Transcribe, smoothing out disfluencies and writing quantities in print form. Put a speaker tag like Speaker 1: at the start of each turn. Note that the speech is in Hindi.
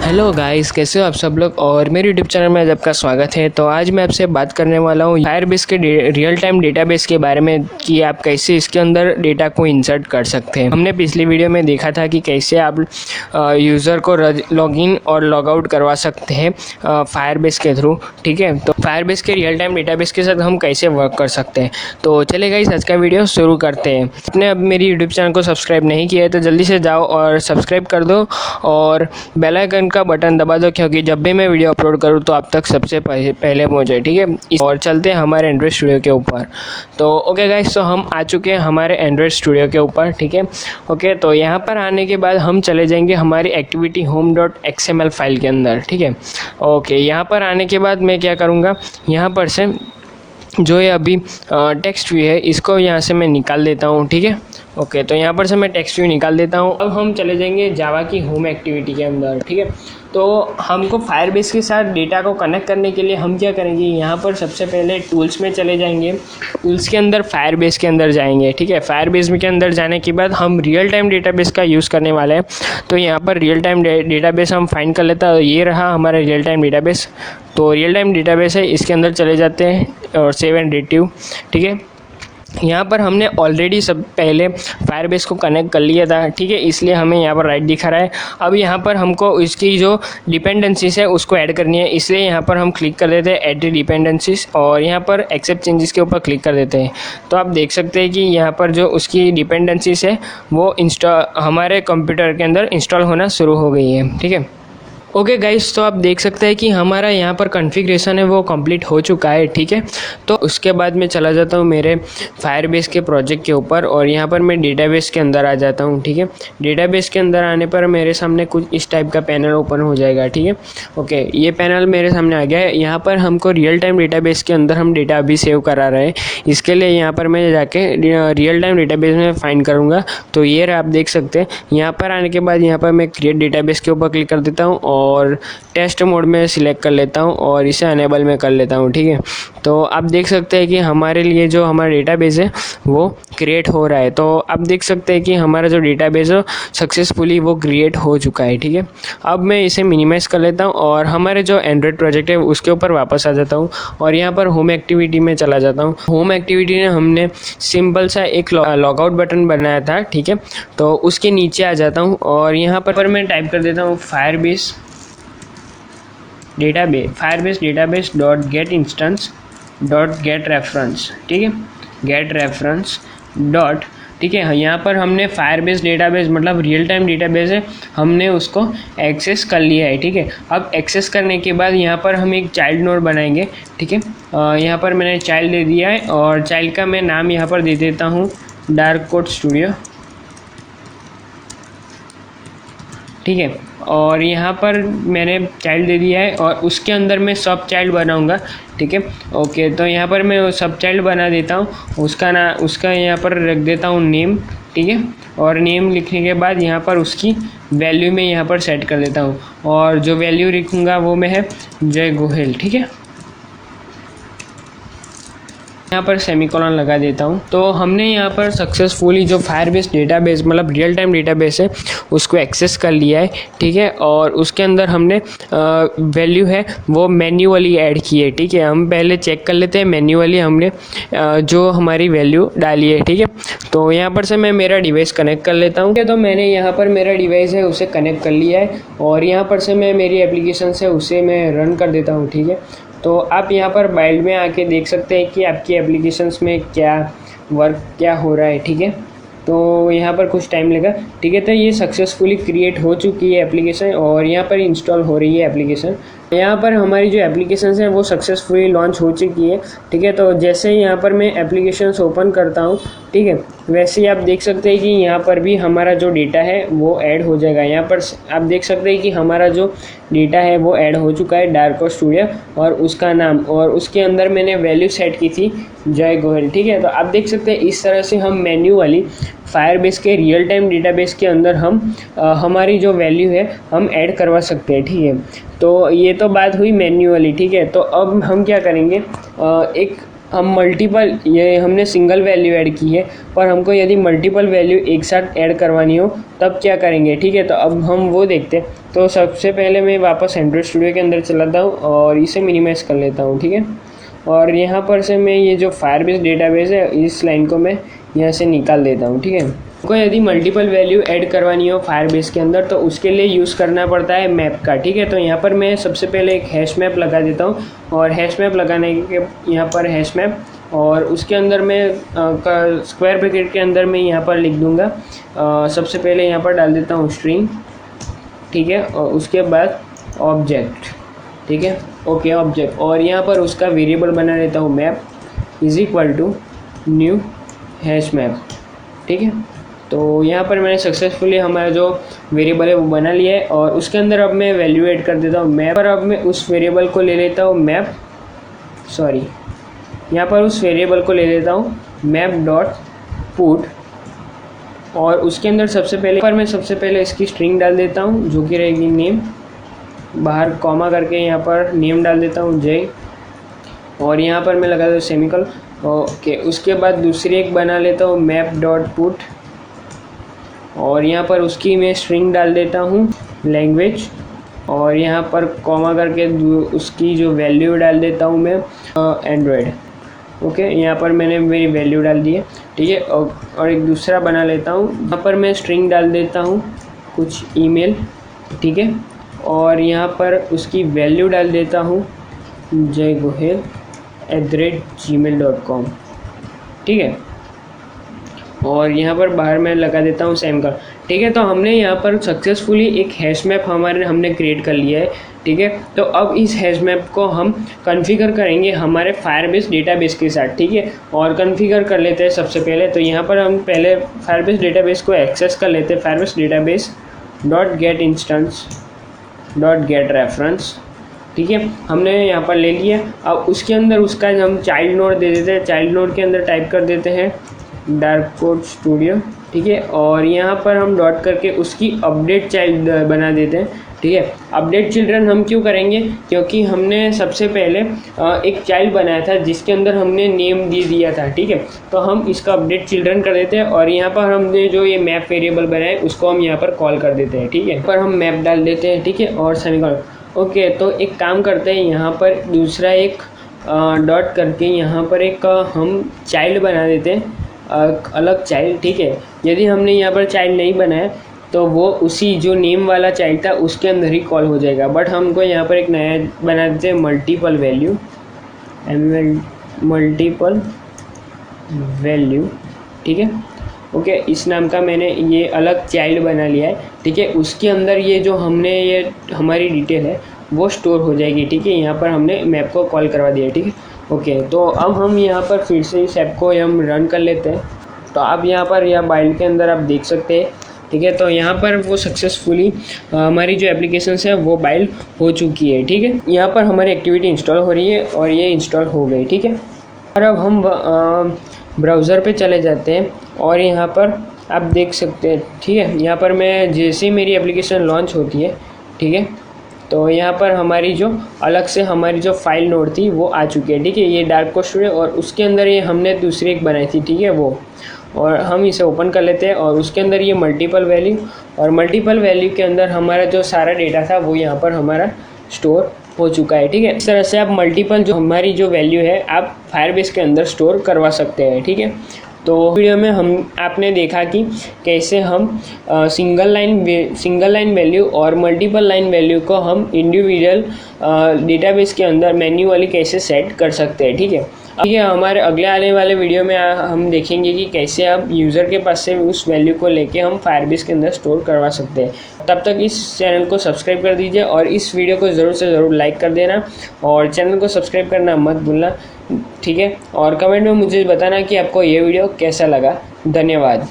Speaker 1: हेलो गाइस, कैसे हो आप सब लोग। और मेरे यूट्यूब चैनल में आपका स्वागत है। तो आज मैं आपसे बात करने वाला हूँ फायरबेस के रियल टाइम डेटाबेस के बारे में कि आप कैसे इसके अंदर डेटा को इंसर्ट कर सकते हैं। हमने पिछली वीडियो में देखा था कि कैसे आप यूज़र को लॉगिन और लॉग आउट करवा सकते हैं फायरबेस के थ्रू। ठीक है, तो फायरबेस के रियल टाइम डेटाबेस के साथ हम कैसे वर्क कर सकते हैं। तो चलिए गाइस, आज का वीडियो शुरू करते हैं। आपने अब मेरी यूट्यूब चैनल को सब्सक्राइब नहीं किया है तो जल्दी से जाओ और सब्सक्राइब कर दो और बेल आइकन का बटन दबा दो, क्योंकि जब भी मैं वीडियो अपलोड करूँ तो आप तक सबसे पहले पहुँचे। ठीक है, और चलते हैं हमारे एंड्रॉइड स्टूडियो के ऊपर। तो ओके गाइस, तो हम आ चुके हैं हमारे एंड्रॉइड स्टूडियो के ऊपर। ठीक है, ओके, तो यहाँ पर आने के बाद हम चले जाएंगे हमारी activity home dot XML file के अंदर। ठीक है, ओके, यहाँ पर आने के बाद मैं क्या करूँगा, यहाँ पर से जो ये अभी टेक्स्ट व्यू है इसको यहाँ से मैं निकाल देता हूँ। ठीक है, ओके, तो यहाँ पर से मैं टेक्स्ट व्यू निकाल देता हूँ। अब हम चले जाएंगे जावा की होम एक्टिविटी के अंदर। ठीक है, तो हमको फायरबेस के साथ डेटा को कनेक्ट करने के लिए हम क्या करेंगे, यहाँ पर सबसे पहले टूल्स में चले जाएंगे। टूल्स के अंदर फायरबेस के अंदर जाएंगे। ठीक है, फायरबेस के अंदर जाने के बाद हम रियल टाइम डेटाबेस का यूज़ करने वाले हैं। तो यहाँ पर रियल टाइम डेटाबेस हम फाइंड कर लेता है। ये रहा हमारा रियल टाइम डेटाबेस। तो रियल टाइम डेटाबेस है, इसके अंदर चले जाते हैं और सेव एंड रिट्रीव। ठीक है, यहाँ पर हमने ऑलरेडी सब पहले फायरबेस को कनेक्ट कर लिया था। ठीक है, इसलिए हमें यहाँ पर राइट दिखा रहा है। अब यहाँ पर हमको इसकी जो डिपेंडेंसीज है उसको ऐड करनी है, इसलिए यहाँ पर हम क्लिक कर देते हैं ऐड डिपेंडेंसीज और यहाँ पर एक्सेप्ट चेंजेस के ऊपर क्लिक कर देते हैं। तो आप देख सकते हैं कि यहाँ पर जो उसकी डिपेंडेंसीज है वो हमारे कंप्यूटर के अंदर इंस्टॉल होना शुरू हो गई है। ठीक है, ओके गाइस, तो आप देख सकते हैं कि हमारा यहाँ पर कॉन्फ़िगरेशन है वो कंप्लीट हो चुका है। ठीक है, तो उसके बाद मैं चला जाता हूँ मेरे फायरबेस के प्रोजेक्ट के ऊपर और यहाँ पर मैं डेटाबेस के अंदर आ जाता हूँ। ठीक है, डेटाबेस के अंदर आने पर मेरे सामने कुछ इस टाइप का पैनल ओपन हो जाएगा। ठीक है, ओके, ये पैनल मेरे सामने आ गया है। यहाँ पर हमको रियल टाइम डेटाबेस के अंदर हम डेटा अभी सेव करा रहे हैं, इसके लिए यहाँ पर मैं जाके रियल टाइम डेटाबेस में फाइंड करूँगा। तो ये आप देख सकते हैं। यहाँ पर आने के बाद यहाँ पर मैं क्रिएट डेटाबेस के ऊपर क्लिक कर देता हूँ और टेस्ट मोड में सिलेक्ट कर लेता हूँ और इसे अनेबल में कर लेता हूँ। ठीक है, तो आप देख सकते हैं कि हमारे लिए जो हमारा डेटाबेस है वो क्रिएट हो रहा है। तो आप देख सकते हैं कि हमारा जो डेटाबेस है सक्सेसफुली वो क्रिएट हो चुका है। ठीक है, अब मैं इसे मिनिमाइज़ कर लेता हूँ और हमारे जो एंड्रॉयड प्रोजेक्ट है उसके ऊपर वापस आ जाता हूँ और यहाँ पर होम एक्टिविटी में चला जाता हूँ। होम एक्टिविटी में हमने सिंपल सा एक लॉग आउट बटन बनाया था। ठीक है, तो उसके नीचे आ जाता हूँ और यहाँ पर मैं टाइप कर देता हूँ Firebase database dot gate instance dot gate reference. ठीक है, गेट रेफरेंस डॉट, ठीक है, यहाँ पर हमने फायरबेस डेटाबेस मतलब रियल टाइम डेटाबेस है, हमने उसको एक्सेस कर लिया है। ठीक है, अब एक्सेस करने के बाद यहाँ पर हम एक चाइल्ड नोड बनाएंगे। ठीक है, यहाँ पर मैंने चाइल्ड दे दिया है और चाइल्ड का मैं नाम यहाँ पर दे देता हूँ डार्क कोड स्टूडियो। ठीक है, और यहाँ पर मैंने चाइल्ड दे दिया है और उसके अंदर मैं सब चाइल्ड बनाऊँगा। ठीक है, ओके, तो यहाँ पर मैं सब चाइल्ड बना देता हूँ। उसका यहाँ पर रख देता हूँ नेम। ठीक है, और नेम लिखने के बाद यहाँ पर उसकी वैल्यू में यहाँ पर सेट कर देता हूँ और जो वैल्यू लिखूँगा वो मैं है जय गोहेल। ठीक है, यहाँ पर सेमीकोलन लगा देता हूँ। तो हमने यहाँ पर सक्सेसफुली जो फायरबेस डेटाबेस मतलब रियल टाइम डेटाबेस है उसको एक्सेस कर लिया है। ठीक है, और उसके अंदर हमने वैल्यू है वो मैन्युअली ऐड की है। ठीक है, हम पहले चेक कर लेते हैं मैन्युअली हमने जो हमारी वैल्यू डाली है। ठीक है, तो यहाँ पर से मैं मेरा डिवाइस कनेक्ट कर लेता हूँ। तो मैंने यहाँ पर मेरा डिवाइस है उसे कनेक्ट कर लिया है और यहाँ पर से मैं मेरी एप्लीकेशन से उसे मैं रन कर देता हूँ। ठीक है, तो आप यहाँ पर बाइल्ड में आके देख सकते हैं कि आपकी एप्लीकेशंस में क्या हो रहा है। ठीक है, तो यहाँ पर कुछ टाइम लगा। ठीक है, तो ये सक्सेसफुली क्रिएट हो चुकी है एप्लीकेशन और यहाँ पर इंस्टॉल हो रही है एप्लीकेशन। यहाँ पर हमारी जो एप्लीकेशंस है वो सक्सेसफुली लॉन्च हो चुकी है। ठीक है, तो जैसे यहाँ पर मैं एप्लीकेशंस ओपन करता हूँ, ठीक है, वैसे ही आप देख सकते हैं कि यहाँ पर भी हमारा जो डेटा है वो ऐड हो जाएगा। यहाँ पर आप देख सकते हैं कि हमारा जो डेटा है वो ऐड हो चुका है डार्क कोड स्टूडियो और उसका नाम और उसके अंदर मैंने वैल्यू सेट की थी जय गोहेल। ठीक है, तो आप देख सकते हैं इस तरह से हम मैन्युअली फायरबेस के रियल टाइम डेटाबेस के अंदर हम हमारी जो वैल्यू है हम ऐड करवा सकते हैं। ठीक है, तो ये तो बात हुई मैन्युअली। ठीक है, तो अब हम क्या करेंगे, एक हम मल्टीपल, ये हमने सिंगल वैल्यू ऐड की है, पर हमको यदि मल्टीपल वैल्यू एक साथ ऐड करवानी हो तब क्या करेंगे, ठीक है। तो अब हम वो देखते हैं। तो सबसे पहले मैं वापस एंड्रॉइड स्टूडियो के अंदर चलाता हूँ और इसे मिनिमाइज़ कर लेता हूँ, ठीक है। और यहाँ पर से मैं ये जो फायरबेस डेटाबेस है इस लाइन को मैं यहाँ से निकाल देता हूँ, ठीक है। को यदि मल्टीपल वैल्यू ऐड करवानी हो फायरबेस के अंदर तो उसके लिए यूज़ करना पड़ता है मैप का, ठीक है। तो यहाँ पर मैं सबसे पहले एक हैश मैप लगा देता हूँ और हैश मैप लगाने के यहाँ पर हैश मैप, और उसके अंदर मैं स्क्वायर ब्रैकेट के अंदर मैं यहाँ पर लिख दूँगा, सबसे पहले यहाँ पर डाल देता हूँ स्ट्रिंग, ठीक है। और उसके बाद ऑब्जेक्ट, ठीक है, ओके ऑब्जेक्ट, और यहाँ पर उसका वेरिएबल बना लेता हूँ map is equal to new hash map, ठीक है। तो यहाँ पर मैंने सक्सेसफुली हमारा जो वेरिएबल है वो बना लिया है और उसके अंदर अब मैं वैल्यू ऐड कर देता हूँ मैप पर। अब मैं उस वेरिएबल को ले लेता हूँ यहाँ पर उस वेरिएबल को ले लेता हूँ मैप डॉट पुट, और उसके अंदर सबसे पहले इसकी स्ट्रिंग डाल देता हूँ जो कि रहेगी नेम, बाहर कॉमा करके यहाँ पर नेम डाल देता हूँ जय, और यहाँ पर मैं लगा देता हूँ सेमिकल, ओके। उसके बाद दूसरी एक बना लेता हूँ मैप डॉट पुट, और यहाँ पर उसकी मैं स्ट्रिंग डाल देता हूँ लैंग्वेज, और यहाँ पर कॉमा करके उसकी जो वैल्यू डाल देता हूँ मैं एंड्रॉयड, ओके। यहाँ पर मैंने मेरी वैल्यू डाल दी है, ठीक है। और एक दूसरा बना लेता हूँ, यहाँ पर मैं स्ट्रिंग डाल देता हूँ कुछ ईमेल, ठीक है, और यहाँ पर उसकी वैल्यू डाल देता हूँ jaygohel@gmail.com, ठीक है। और यहाँ पर बाहर मैं लगा देता हूँ सेम का, ठीक है। तो हमने यहाँ पर सक्सेसफुली एक हैश मैप हमने क्रिएट कर लिया है, ठीक है। तो अब इस हैश मैप को हम कॉन्फ़िगर करेंगे हमारे फायरबेस डेटाबेस के साथ, ठीक है। और कॉन्फ़िगर कर लेते हैं सबसे पहले। तो यहाँ पर हम पहले फायरबेस डेटाबेस को एक्सेस कर लेते हैं, Firebase database dot gate instance dot gate reference, ठीक है, हमने यहाँ पर ले लिया। अब उसके अंदर उसका हम चाइल्ड नोड दे देते हैं, चाइल्ड नोड के अंदर टाइप कर देते हैं डार्क कोड स्टूडियो, ठीक है। और यहाँ पर हम डॉट करके उसकी अपडेट चाइल्ड बना देते हैं, ठीक है। अपडेट चिल्ड्रन हम क्यों करेंगे, क्योंकि हमने सबसे पहले एक चाइल्ड बनाया था जिसके अंदर हमने नेम दे दिया था, ठीक है। तो हम इसका अपडेट चिल्ड्रन कर देते हैं और यहाँ पर हमने जो ये मैप वेरिएबल बनाया है उसको हम यहाँ पर कॉल कर देते हैं, ठीक है। पर हम मैप डाल देते हैं, ठीक है, और सेमीकोलन, ओके। तो एक काम करते हैं, यहाँ पर दूसरा एक डॉट करके यहाँ पर एक हम चाइल्ड बना देते हैं, अलग चाइल्ड, ठीक है। यदि हमने यहाँ पर चाइल्ड नहीं बनाया तो वो उसी जो नेम वाला चाइल्ड था उसके अंदर ही कॉल हो जाएगा, बट हमको यहाँ पर एक नया बना देते हैं मल्टीपल वैल्यू, ठीक है, ओके। इस नाम का मैंने ये अलग चाइल्ड बना लिया है, ठीक है। उसके अंदर ये जो हमने ये हमारी डिटेल है वो स्टोर हो जाएगी, ठीक है। यहाँ पर हमने मैप को कॉल करवा दिया, ठीक है, ओके। तो अब हम यहाँ पर फिर से इस ऐप को हम रन कर लेते हैं। तो अब यहाँ पर या बाइल के अंदर आप देख सकते हैं, ठीक है। तो यहाँ पर वो सक्सेसफुली हमारी जो एप्लीकेशंस है वो बाइल हो चुकी है, ठीक है। यहाँ पर हमारी एक्टिविटी इंस्टॉल हो रही है और ये इंस्टॉल हो गई, ठीक है। और अब हम ब्राउज़र पे चले जाते हैं और यहाँ पर आप देख सकते हैं, ठीक है। यहाँ पर मैं जैसे ही मेरी एप्लीकेशन लॉन्च होती है, ठीक है, तो यहाँ पर हमारी जो अलग से हमारी जो फाइल नोड थी वो आ चुकी है, ठीक है। ये डार्क कोड स्टूडियो और उसके अंदर ये हमने दूसरी एक बनाई थी, ठीक है, वो, और हम इसे ओपन कर लेते हैं और उसके अंदर ये मल्टीपल वैल्यू के अंदर हमारा जो सारा डेटा था वो यहाँ पर हमारा स्टोर हो चुका है, ठीक है। इस तरह से आप मल्टीपल जो हमारी जो वैल्यू है आप फायरबेस के अंदर स्टोर करवा सकते हैं, ठीक है। तो वीडियो में आपने देखा कि कैसे हम सिंगल लाइन वैल्यू और मल्टीपल लाइन वैल्यू को हम इंडिविजुअल डेटाबेस के अंदर मैन्युअली कैसे सेट कर सकते हैं, ठीक है। हमारे अगले आने वाले वीडियो में हम देखेंगे कि कैसे आप यूज़र के पास से उस वैल्यू को लेके हम फायरबेस के अंदर स्टोर करवा सकते हैं। तब तक इस चैनल को सब्सक्राइब कर दीजिए और इस वीडियो को ज़रूर से ज़रूर लाइक कर देना और चैनल को सब्सक्राइब करना मत भूलना, ठीक है। और कमेंट में मुझे बताना कि आपको ये वीडियो कैसा लगा। धन्यवाद।